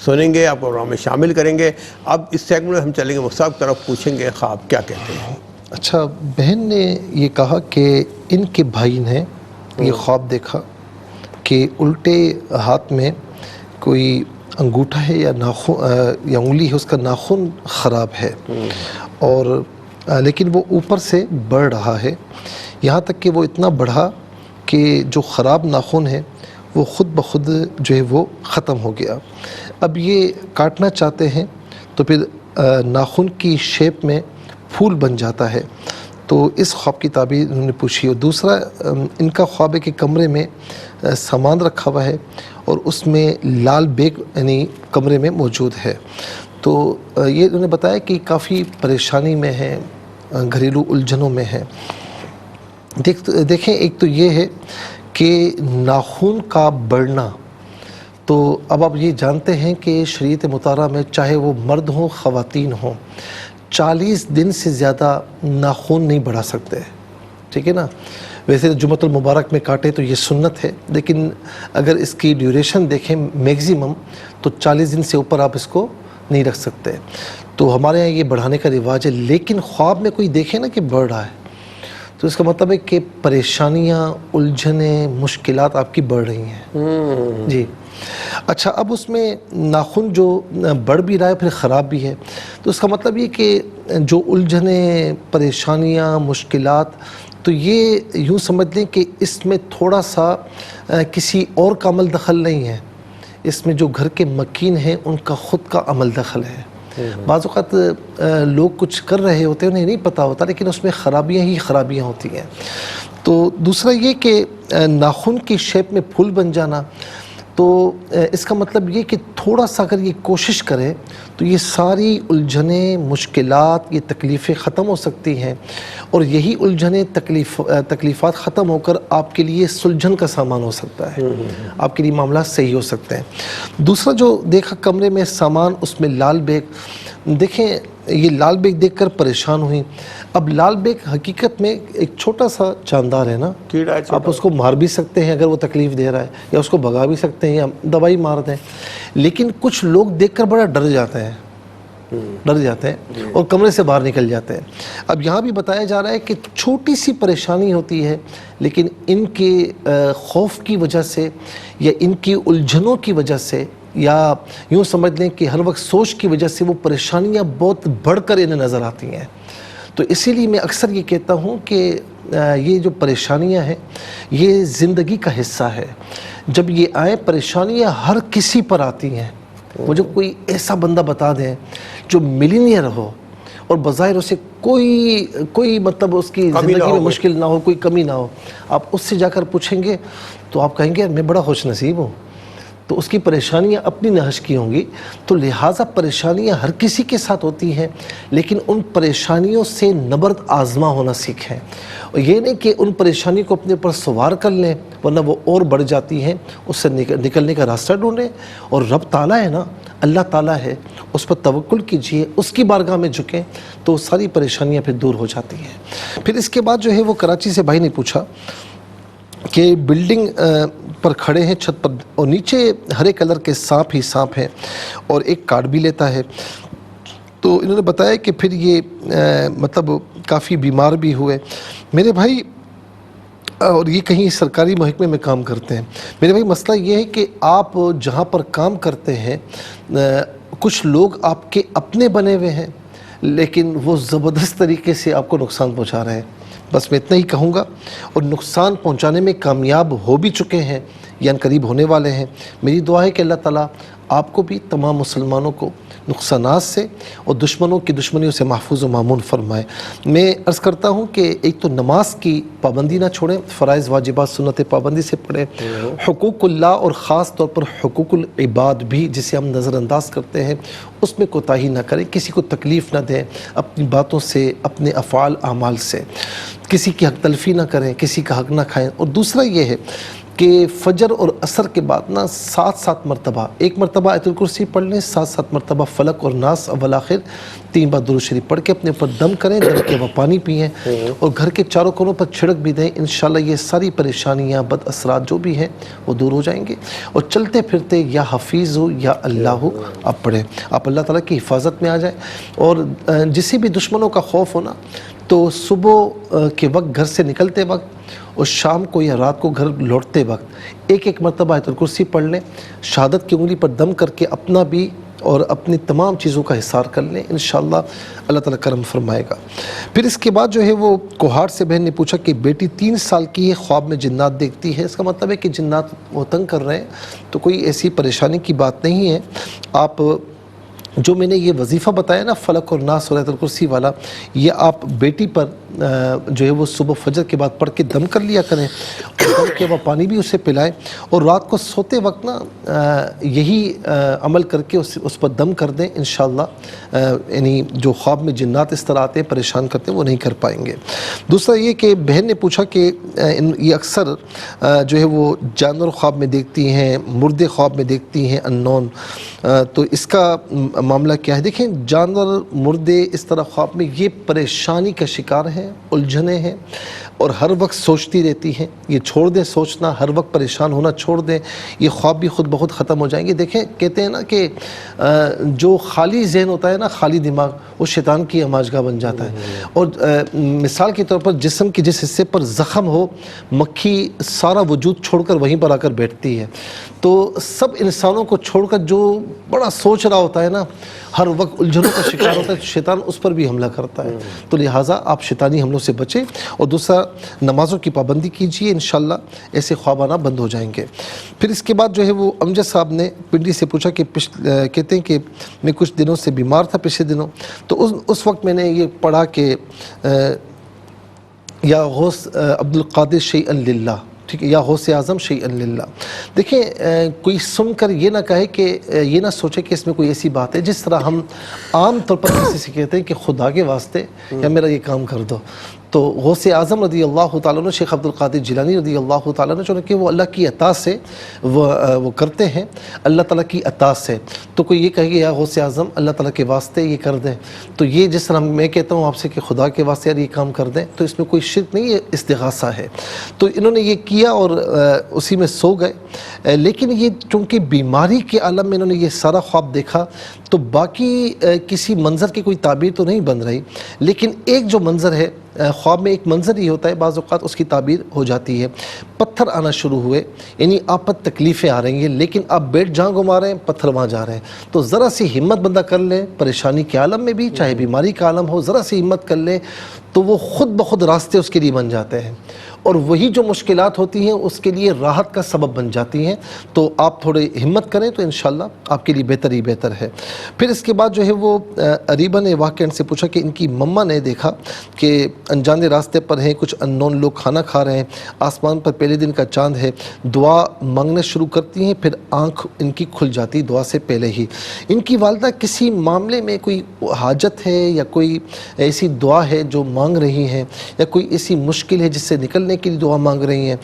سنیں گے, آپ کو پروگرام میں شامل کریں گے. اب اس سیگمنٹ میں ہم چلیں گے مصعب طرف, پوچھیں گے خواب کیا کہتے ہیں. اچھا, بہن نے یہ کہا کہ ان کے بھائی نے یہ خواب دیکھا کہ الٹے ہاتھ میں کوئی انگوٹھا ہے یا ناخن یا انگلی ہے, اس کا ناخن خراب ہے, اور لیکن وہ اوپر سے بڑھ رہا ہے, یہاں تک کہ وہ اتنا بڑھا کہ جو خراب ناخن ہے وہ خود بخود جو ہے وہ ختم ہو گیا. اب یہ کاٹنا چاہتے ہیں تو پھر ناخن کی شیپ میں پھول بن جاتا ہے. تو اس خواب کی تعبیر انہوں نے پوچھی. اور دوسرا ان کا خواب ہے کہ کمرے میں سامان رکھا ہوا ہے اور اس میں لال بیگ یعنی کمرے میں موجود ہے. تو یہ انہوں نے بتایا کہ کافی پریشانی میں ہیں, گھریلو الجھنوں میں ہیں. دیکھیں ایک تو یہ ہے کہ ناخن کا بڑھنا, تو اب آپ یہ جانتے ہیں کہ شریعت مطالعہ میں چاہے وہ مرد ہوں خواتین ہوں 40 دن سے زیادہ ناخن نہیں بڑھا سکتے, ٹھیک ہے نا. ویسے جمعۃ المبارک میں کاٹے تو یہ سنت ہے, لیکن اگر اس کی ڈیوریشن دیکھیں میگزیمم تو 40 دن سے اوپر آپ اس کو نہیں رکھ سکتے. تو ہمارے یہاں یہ بڑھانے کا رواج ہے. لیکن خواب میں کوئی دیکھے نا کہ بڑھ رہا ہے تو اس کا مطلب ہے کہ پریشانیاں, الجھنیں, مشکلات آپ کی بڑھ رہی ہیں. جی اچھا, اب اس میں ناخن جو بڑھ بھی رہا ہے پھر خراب بھی ہے, تو اس کا مطلب یہ کہ جو الجھنیں, پریشانیاں, مشکلات, تو یہ یوں سمجھ لیں کہ اس میں تھوڑا سا کسی اور کا عمل دخل نہیں ہے, اس میں جو گھر کے مکین ہیں ان کا خود کا عمل دخل ہے. بعض اوقات لوگ کچھ کر رہے ہوتے ہیں, انہیں نہیں پتہ ہوتا, لیکن اس میں خرابیاں ہی خرابیاں ہوتی ہیں. تو دوسرا یہ کہ ناخن کی شیپ میں پھول بن جانا, تو اس کا مطلب یہ کہ تھوڑا سا اگر یہ کوشش کرے تو یہ ساری الجھنیں, مشکلات, یہ تکلیفیں ختم ہو سکتی ہیں, اور یہی الجھنیں, تکلیفات ختم ہو کر آپ کے لیے سلجھن کا سامان ہو سکتا ہے, آپ کے لیے معاملات صحیح ہو سکتے ہیں. دوسرا جو دیکھا کمرے میں سامان, اس میں لال بیگ, دیکھیں یہ لال بیگ دیکھ کر پریشان ہوئیں. اب لال بیگ حقیقت میں ایک چھوٹا سا جاندار ہے نا, آپ اس کو مار بھی سکتے ہیں اگر وہ تکلیف دے رہا ہے, یا اس کو بھگا بھی سکتے ہیں یا دوائی مار دیں. لیکن کچھ لوگ دیکھ کر بڑا ڈر جاتے ہیں اور کمرے سے باہر نکل جاتے ہیں. اب یہاں بھی بتایا جا رہا ہے کہ چھوٹی سی پریشانی ہوتی ہے, لیکن ان کے خوف کی وجہ سے یا ان کی الجھنوں کی وجہ سے, یا یوں سمجھ لیں کہ ہر وقت سوچ کی وجہ سے وہ پریشانیاں بہت بڑھ کر انہیں نظر آتی ہیں. تو اسی لیے میں اکثر یہ کہتا ہوں کہ یہ جو پریشانیاں ہیں یہ زندگی کا حصہ ہے. جب یہ آئیں پریشانیاں ہر کسی پر آتی ہیں. مجھے کوئی ایسا بندہ بتا دیں جو ملینئر ہو اور بظاہر اسے کوئی مطلب اس کی زندگی میں مشکل نہ ہو, کوئی کمی نہ ہو, آپ اس سے جا کر پوچھیں گے تو آپ کہیں گے میں بڑا خوش نصیب ہوں. تو اس کی پریشانیاں اپنی نہش کی ہوں گی. تو لہٰذا پریشانیاں ہر کسی کے ساتھ ہوتی ہیں, لیکن ان پریشانیوں سے نبرد آزما ہونا سیکھیں. اور یہ نہیں کہ ان پریشانیوں کو اپنے اوپر سوار کر لیں ورنہ وہ اور بڑھ جاتی ہیں. اس سے نکلنے کا راستہ ڈھونڈیں. اور رب تعالیٰ ہے نا, اللہ تعالیٰ ہے, اس پر توکل کیجئے, اس کی بارگاہ میں جھکیں تو ساری پریشانیاں پھر دور ہو جاتی ہیں. پھر اس کے بعد جو ہے وہ کراچی سے بھائی نے پوچھا کہ بلڈنگ پر کھڑے ہیں چھت پر اور نیچے ہرے کلر کے سانپ ہی سانپ ہیں اور ایک کارڈ بھی لیتا ہے. تو انہوں نے بتایا کہ پھر یہ مطلب کافی بیمار بھی ہوئے. میرے بھائی, اور یہ کہیں سرکاری محکمے میں کام کرتے ہیں. میرے بھائی مسئلہ یہ ہے کہ آپ جہاں پر کام کرتے ہیں کچھ لوگ آپ کے اپنے بنے ہوئے ہیں لیکن وہ زبردست طریقے سے آپ کو نقصان پہنچا رہے ہیں. بس میں اتنا ہی کہوں گا, اور نقصان پہنچانے میں کامیاب ہو بھی چکے ہیں یا قریب ہونے والے ہیں. میری دعا ہے کہ اللہ تعالیٰ آپ کو بھی تمام مسلمانوں کو نقصانات سے اور دشمنوں کی دشمنیوں سے محفوظ و مامون فرمائے. میں عرض کرتا ہوں کہ ایک تو نماز کی پابندی نہ چھوڑیں, فرائض واجبات سنت پابندی سے پڑھیں. حقوق اللہ اور خاص طور پر حقوق العباد بھی جسے ہم نظر انداز کرتے ہیں اس میں کوتاہی نہ کریں. کسی کو تکلیف نہ دیں اپنی باتوں سے, اپنے افعال اعمال سے. کسی کی حق تلفی نہ کریں, کسی کا حق نہ کھائیں. اور دوسرا یہ ہے کہ فجر اور عصر کے بعد نا 7 مرتبہ, ایک مرتبہ آیت الکرسی پڑھ لیں, 7 مرتبہ فلق اور ناس اول آخر, 3 بار درود شریف پڑھ کے اپنے اوپر دم کریں, دم کے بعد پانی پئیں اور گھر کے چاروں کونوں پر چھڑک بھی دیں. انشاءاللہ یہ ساری پریشانیاں بد اثرات جو بھی ہیں وہ دور ہو جائیں گے. اور چلتے پھرتے یا حفیظ ہو یا اللہ ہو آپ پڑھیں, آپ اللہ تعالیٰ کی حفاظت میں آ جائیں. اور جسی بھی دشمنوں کا خوف ہونا تو صبح کے وقت گھر سے نکلتے وقت اور شام کو یا رات کو گھر لوٹتے وقت ایک مرتبہ آیت الکرسی پڑھ لیں, شہادت کی انگلی پر دم کر کے اپنا بھی اور اپنی تمام چیزوں کا حصار کر لیں. انشاءاللہ اللہ تعالیٰ کرم فرمائے گا. پھر اس کے بعد جو ہے وہ کوہاٹ سے بہن نے پوچھا کہ بیٹی 3 سال کی ہے, خواب میں جنات دیکھتی ہے. اس کا مطلب ہے کہ جنات وہ تنگ کر رہے ہیں, تو کوئی ایسی پریشانی کی بات نہیں ہے. آپ جو میں نے یہ وظیفہ بتایا نا فلق اور ناس اور آیت الکرسی والا, یہ آپ بیٹی پر جو ہے وہ صبح فجر کے بعد پڑھ کے دم کر لیا کریں اور دم کے بعد پانی بھی اسے پلائیں. اور رات کو سوتے وقت نا یہی عمل کر کے اس پر دم کر دیں. انشاءاللہ یعنی جو خواب میں جنات اس طرح آتے ہیں پریشان کرتے ہیں وہ نہیں کر پائیں گے. دوسرا یہ کہ بہن نے پوچھا کہ یہ اکثر جو ہے وہ جانور خواب میں دیکھتی ہیں, مردے خواب میں دیکھتی ہیں انون, تو اس کا معاملہ کیا ہے؟ دیکھیں جانور مردے اس طرح خواب میں یہ پریشانی کا شکار ہیں, الجھنیں ہیں اور ہر وقت سوچتی رہتی ہیں. یہ چھوڑ دیں سوچنا, ہر وقت پریشان ہونا چھوڑ دیں, یہ خواب بھی خود بخود ختم ہو جائیں گے. دیکھیں کہتے ہیں نا کہ جو خالی ذہن ہوتا ہے نا, خالی دماغ, وہ شیطان کی آماجگاہ بن جاتا ہے. اور مثال کے طور پر جسم کے جس حصے پر زخم ہو, مکھی سارا وجود چھوڑ کر وہیں پر آ کر بیٹھتی ہے. تو سب انسانوں کو چھوڑ کر جو بڑا سوچ رہا ہوتا ہے نا, ہر وقت الجھنوں کا شکار ہوتا ہے, شیطان اس پر بھی حملہ کرتا ہے. تو لہٰذا آپ شیطانی حملوں سے بچیں. اور دوسرا نمازوں کی پابندی کیجیے, انشاءاللہ ایسے خواب آنا بند ہو جائیں گے. پھر اس کے بعد جو ہے وہ امجد صاحب نے پنڈی سے پوچھا کہ کہتے ہیں کہ میں کچھ دنوں سے بیمار تھا پچھلے دنوں, تو اس وقت میں نے یہ پڑھا کہ یا غوث عبد القادر شیئا للہ, ٹھیک ہے, یا غوث اعظم شیئا للہ. دیکھیں کوئی سن کر یہ نہ کہے کہ یہ نہ سوچے کہ اس میں کوئی ایسی بات ہے. جس طرح ہم عام طور پر کسی سے کہتے ہیں کہ خدا کے واسطے یا میرا یہ کام کر دو, تو غوث اعظم رضی اللہ تعالیٰ عنہ, شیخ عبد القادر جیلانی رضی اللہ تعالیٰ عنہ, چونکہ وہ اللہ کی عطا سے وہ کرتے ہیں, اللہ تعالیٰ کی عطا سے. تو کوئی یہ کہے کہ یا غوث اعظم اللہ تعالیٰ کے واسطے یہ کر دیں, تو یہ جس طرح میں کہتا ہوں آپ سے کہ خدا کے واسطے یار یہ کام کر دیں, تو اس میں کوئی شرک نہیں, یہ استغاثہ ہے. تو انہوں نے یہ کیا اور اسی میں سو گئے. لیکن یہ چونکہ بیماری کے عالم میں انہوں نے یہ سارا خواب دیکھا, تو باقی کسی منظر کی کوئی تعبیر تو نہیں بن رہی, لیکن ایک جو منظر ہے خواب میں ایک منظر ہی ہوتا ہے، بعض اوقات اس کی تعبیر ہو جاتی ہے۔ پتھر آنا شروع ہوئے، یعنی آپ پر تکلیفیں آ رہی ہیں لیکن آپ بیٹھ جہاں گھما رہے ہیں پتھر وہاں جا رہے ہیں، تو ذرا سی ہمت بندہ کر لے، پریشانی کے عالم میں بھی، چاہے بیماری کا عالم ہو، ذرا سی ہمت کر لے تو وہ خود بخود راستے اس کے لیے بن جاتے ہیں، اور وہی جو مشکلات ہوتی ہیں اس کے لیے راحت کا سبب بن جاتی ہیں۔ تو آپ تھوڑے ہمت کریں تو انشاءاللہ آپ کے لیے بہتر ہی بہتر ہے۔ پھر اس کے بعد جو ہے وہ اریبا نے واقعہ ان سے پوچھا کہ ان کی مما نے دیکھا کہ انجانے راستے پر ہیں، کچھ اننون لوگ کھانا کھا رہے ہیں، آسمان پر پہلے دن کا چاند ہے، دعا مانگنا شروع کرتی ہیں، پھر آنکھ ان کی کھل جاتی دعا سے پہلے ہی۔ ان کی والدہ کسی معاملے میں کوئی حاجت ہے یا کوئی ایسی دعا ہے جو مانگ رہی ہیں، یا کوئی ایسی مشکل ہے جس سے نکلنے کے لیے دعا مانگ رہی ہیں،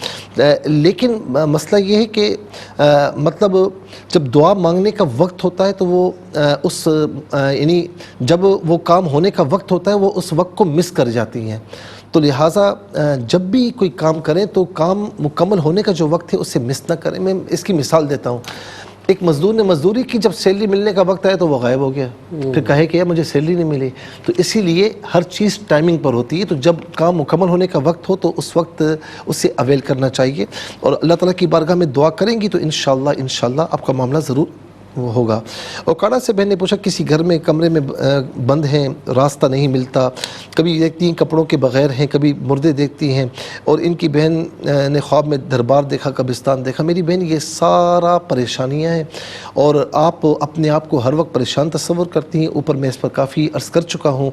لیکن مسئلہ یہ ہے کہ مطلب جب دعا مانگنے کا وقت ہوتا ہے تو وہ یعنی جب وہ کام ہونے کا وقت ہوتا ہے وہ اس وقت کو مس کر جاتی ہیں، تو لہٰذا جب بھی کوئی کام کریں تو کام مکمل ہونے کا جو وقت ہے اسے مس نہ کریں۔ میں اس کی مثال دیتا ہوں، ایک مزدور نے مزدوری کی، جب سیلری ملنے کا وقت آیا تو وہ غائب ہو گیا، پھر کہے کہ یار مجھے سیلری نہیں ملی۔ تو اسی لیے ہر چیز ٹائمنگ پر ہوتی ہے، تو جب کام مکمل ہونے کا وقت ہو تو اس وقت اسے اویل کرنا چاہیے، اور اللہ تعالیٰ کی بارگاہ میں دعا کریں گی تو انشاءاللہ آپ کا معاملہ ضرور ہوگا۔ اور کاڑا سے بہن نے پوچھا کسی گھر میں کمرے میں بند ہیں، راستہ نہیں ملتا، کبھی دیکھتی ہیں کپڑوں کے بغیر ہیں، کبھی مردے دیکھتی ہیں، اور ان کی بہن نے خواب میں دربار دیکھا، قبرستان دیکھا۔ میری بہن یہ سارا پریشانیاں ہیں، اور آپ اپنے آپ کو ہر وقت پریشان تصور کرتی ہیں، اوپر میں اس پر کافی عرض کر چکا ہوں،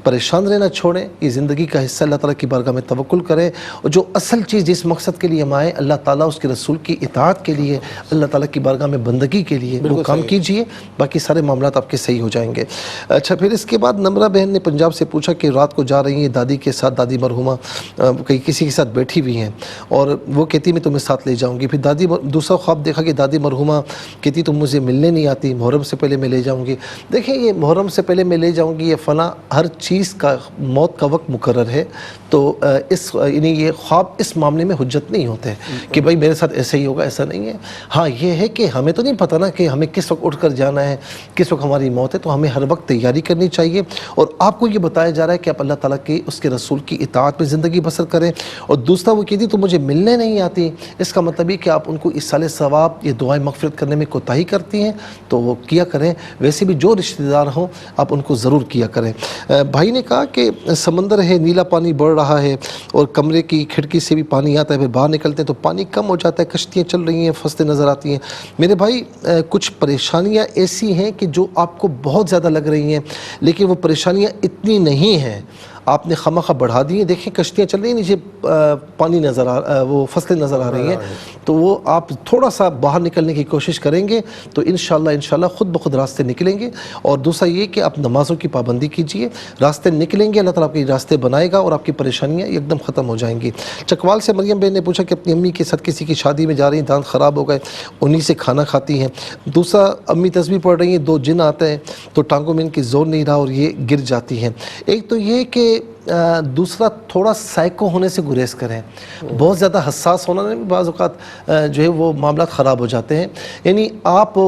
پریشان رہنا چھوڑیں، یہ زندگی کا حصہ، اللہ تعالیٰ کی بارگاہ میں توکل کریں، اور جو اصل چیز جس مقصد کے لیے ہم آئے، اللہ تعالیٰ اس کے رسول کی اطاعت کے لیے، اللہ تعالیٰ کی بارگاہ میں بندگی کے لیے وہ کام کیجئے، باقی سارے معاملات آپ کے صحیح ہو جائیں گے۔ اچھا، پھر اس کے بعد نمرہ بہن نے پنجاب سے پوچھا کہ رات کو جا رہی ہیں دادی کے ساتھ، دادی مرحومہ کہیں کسی کے ساتھ بیٹھی ہوئی ہیں، اور وہ کہتی میں تمہیں ساتھ لے جاؤں گی۔ پھر دوسرا خواب دیکھا کہ دادی مرحومہ کہتی تم مجھے ملنے نہیں آتی، محرم سے پہلے میں لے جاؤں گی۔ دیکھیں یہ محرم سے پہلے میں لے جاؤں گی، یہ فلاں، ہر چیز کا موت کا وقت مقرر ہے، تو یعنی یہ خواب اس معاملے میں حجت نہیں ہوتے کہ بھائی میرے ساتھ ایسا ہی ہوگا، ایسا نہیں ہے۔ ہاں یہ ہے کہ ہمیں تو نہیں پتہ نا کہ ہمیں کس وقت اٹھ کر جانا ہے، کس وقت ہماری موت ہے، تو ہمیں ہر وقت تیاری کرنی چاہیے، اور آپ کو یہ بتایا جا رہا ہے کہ آپ اللہ تعالیٰ کے اس کے رسول کی اطاعت میں زندگی بسر کریں۔ اور دوسرا وہ کہتی تو مجھے ملنے نہیں آتی، اس کا مطلب یہ کہ آپ ان کو ایصال ثواب، یہ دعائیں مغفرت کرنے میں کوتاہی کرتی ہیں، تو وہ کیا کریں۔ ویسے بھی جو رشتہ دار ہوں آپ ان کو ضرور کیا کریں۔ بھائی نے کہا کہ سمندر ہے، نیلا پانی بڑھ رہا ہے، اور کمرے کی کھڑکی سے بھی پانی آتا ہے، پھر باہر نکلتے ہیں تو پانی کم ہو جاتا ہے، کشتیاں چل رہی ہیں، فصلیں نظر آتی ہیں۔ میرے بھائی کچھ پریشانیاں ایسی ہیں کہ جو آپ کو بہت زیادہ لگ رہی ہیں، لیکن وہ پریشانیاں اتنی نہیں ہیں، آپ نے خواہ بڑھا دی ہیں۔ دیکھیں کشتیاں چل رہی ہیں، نیچے پانی نظر وہ فصلیں نظر آ رہی ہیں، تو وہ آپ تھوڑا سا باہر نکلنے کی کوشش کریں گے تو انشاءاللہ خود بخود راستے نکلیں گے۔ اور دوسرا یہ کہ آپ نمازوں کی پابندی کیجئے، راستے نکلیں گے، اللہ تعالیٰ آپ کے راستے بنائے گا اور آپ کی پریشانیاں ایک دم ختم ہو جائیں گی۔ چکوال سے مریم بہن نے پوچھا کہ اپنی امی کے ساتھ کسی کی شادی میں جا رہی ہیں، دانت خراب ہو گئے، انہی سے کھانا کھاتی ہیں۔ دوسرا امی تسبیح پڑھ رہی ہیں، 2 جن آتے ہیں تو ٹانگوں میں ان کی زور نہیں رہا اور یہ گر جاتی ہیں۔ ایک تو یہ کہ دوسرا تھوڑا سائیکو ہونے سے گریز کریں، بہت زیادہ حساس ہونا نہیں، بعض اوقات جو ہے وہ معاملات خراب ہو جاتے ہیں۔ یعنی آپ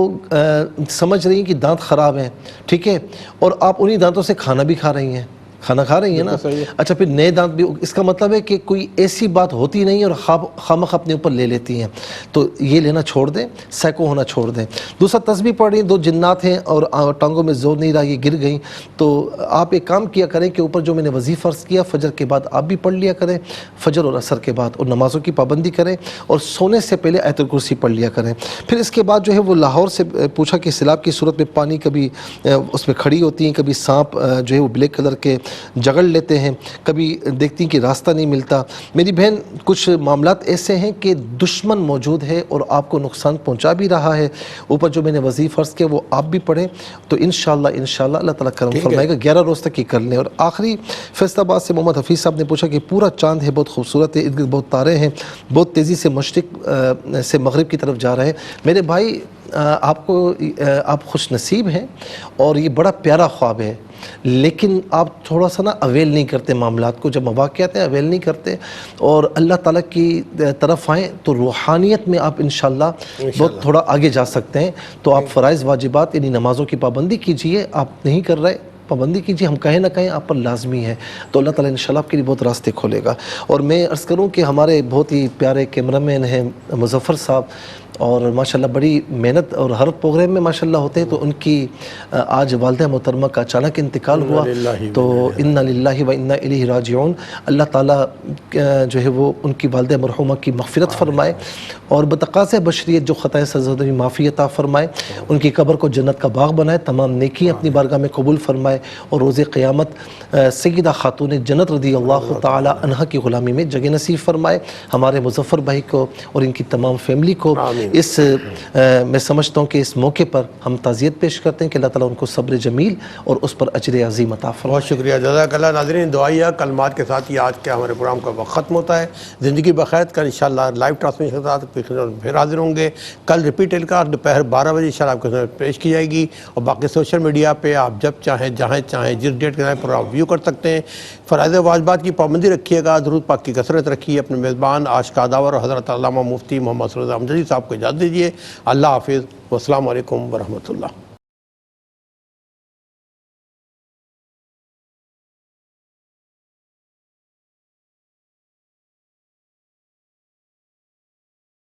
سمجھ رہی ہیں کہ دانت خراب ہیں، ٹھیک ہے، اور آپ انہی دانتوں سے کھانا بھی کھا رہی ہیں، کھانا کھا رہی ہیں نا، اچھا پھر نئے دانت بھی، اس کا مطلب ہے کہ کوئی ایسی بات ہوتی نہیں اور خامخواہ اپنے اوپر لے لیتی ہیں، تو یہ لینا چھوڑ دیں، سائیکو ہونا چھوڑ دیں۔ دوسرا تسبیح پڑھ رہی ہیں، 2 جنات ہیں اور ٹانگوں میں زور نہیں رہا، یہ گر گئیں، تو آپ ایک کام کیا کریں کہ اوپر جو میں نے وظیفہ فرض کیا فجر کے بعد آپ بھی پڑھ لیا کریں، فجر اور عصر کے بعد، اور نمازوں کی پابندی کریں، اور سونے سے پہلے آیت الکرسی پڑھ لیا کریں۔ پھر اس کے بعد جو ہے وہ لاہور سے پوچھا کہ سیلاب کی صورت میں پانی کبھی اس میں کھڑی ہوتی ہیں، کبھی سانپ جو ہے وہ بلیک کلر کے جگڑ لیتے ہیں، کبھی دیکھتی ہیں کہ راستہ نہیں ملتا۔ میری بہن کچھ معاملات ایسے ہیں کہ دشمن موجود ہے اور آپ کو نقصان پہنچا بھی رہا ہے، اوپر جو میں نے وظیفہ فرض کیا وہ آپ بھی پڑھیں، تو انشاءاللہ اللہ تعالیٰ کرم فرمائے گا، 11 روز تک یہ کر لیں۔ اور آخری فیصل آباد سے محمد حفیظ صاحب نے پوچھا کہ پورا چاند ہے، بہت خوبصورت ہے، ارد گرد بہت تارے ہیں، بہت تیزی سے مشرق سے مغرب کی طرف جا رہے ہیں۔ میرے بھائی آپ خوش نصیب ہیں اور یہ بڑا پیارا خواب ہے، لیکن آپ تھوڑا سا نا اویل نہیں کرتے معاملات کو، جب مواقعات ہیں اویل نہیں کرتے اور اللہ تعالیٰ کی طرف آئیں تو روحانیت میں آپ انشاءاللہ بہت تھوڑا آگے جا سکتے ہیں۔ تو آپ فرائض واجبات یعنی نمازوں کی پابندی کیجئے، آپ نہیں کر رہے پابندی کیجیے، ہم کہیں نہ کہیں آپ پر لازمی ہے، تو اللہ تعالیٰ انشاءاللہ آپ کے لیے بہت راستے کھولے گا۔ اور میں عرض کروں کہ ہمارے بہت ہی پیارے کیمرہ مین ہیں مظفر صاحب، اور ماشاءاللہ بڑی محنت اور ہر پروگرام میں ماشاءاللہ ہوتے ہیں، تو ان کی آج والدہ محترمہ کا اچانک انتقال ہوا، تو انا للہ و انا الیہ راجعون۔ اللہ تعالیٰ جو ہے وہ ان کی والدہ مرحومہ کی مغفرت فرمائے، اور بتقاضۂ بشریت جو خطائیں سرزدہ معافی عطا فرمائے، ان کی قبر کو جنت کا باغ بنائے، تمام نیکیاں اپنی بارگاہ میں قبول فرمائے، اور روز قیامت سیدہ خاتون جنت رضی اللہ تعالی عنہا کی غلامی میں جگہ نصیب فرمائے۔ ہمارے مظفر بھائی کو اور ان کی تمام فیملی کو اس میں سمجھتا ہوں کہ اس موقع پر ہم تعزیت پیش کرتے ہیں کہ اللہ تعالیٰ ان کو صبر جمیل اور اس پر اجر عظیم عطا فرمائے۔ بہت شکریہ، جزاک اللہ۔ ناظرین دعائیہ کلمات کے ساتھ ہی آج کے ہمارے پروگرام کا وقت ختم ہوتا ہے۔ زندگی بخیر کل انشاءاللہ لائیو ٹرانسمیشن کے ساتھ پھر حاضر ہوں گے۔ کل ریپیٹ ٹیلی کاسٹ دوپہر 12 بجے انشاءاللہ آپ کے سامنے پیش کی جائے گی، اور باقی سوشل میڈیا پہ آپ جب چاہیں جہاں چاہیں جس ڈیٹ کے پروگرام ویو کر سکتے ہیں۔ فرائض و واجبات کی پابندی رکھیے گا، درود پاک کی کثرت رکھیے۔ اپنے میزبان عاشق داور اور حضرت علامہ مفتی محمد صلی اللہ علیہ وسلم صاحب کو اجازت دیجیے۔ اللہ حافظ، والسلام علیکم ورحمۃ اللہ۔